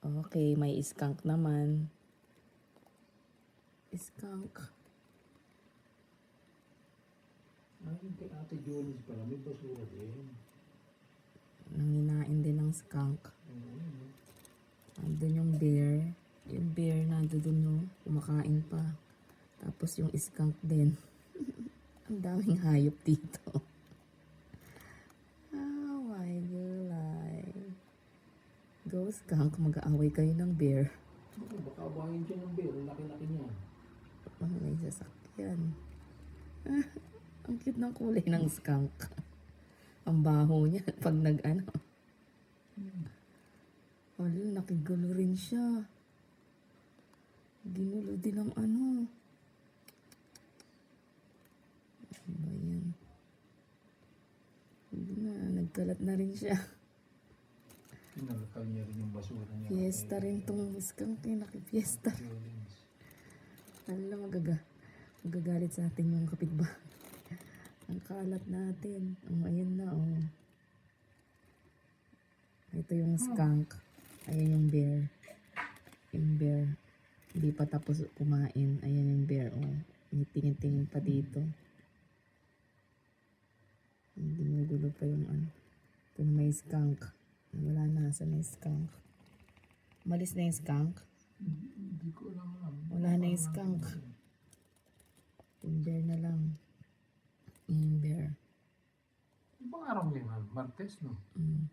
Okay, may skunk naman. Skunk. Ay, kay Ate Jones pala, may basura din. Nanginain din ng skunk. Andun yung bear. Yung bear nandun no, kumakain pa. Tapos yung skunk din. Ang daming hayop dito. Oh my gulay. Go skunk, mag-aaway kayo ng bear. Oo, baka awahin siya ng bear, ang laki-laki niya. May sasakyan. Ang cute ng kulay ng skunk. Ang baho niya pag nag-ano. Wala, nakigulo rin siya. Ginulo din ng ano. Ano ba yan? Hindi na, nagkalat na rin siya. Pinalakal niya rin yung basura niya. Fiesta rin tong skunk eh, nakifiesta. Jones. Alam, magagalit sa atin yung kapitbahay. Ang kalat natin. Oh, ayun na, oh. Ito yung skunk. Ayan yung bear. Yung bear. Hindi pa tapos kumain. Ayan yung bear, oh. Tingin-tingin pa dito. Hindi magulo pa yung ano. Ito na may skunk. Wala na. Saan na yung skunk? Malis na yung skunk? Hindi ko alam. Wala na yung skunk. Yung bear na lang. Yung bear. Ibang araw yan, Martes, no? Mm.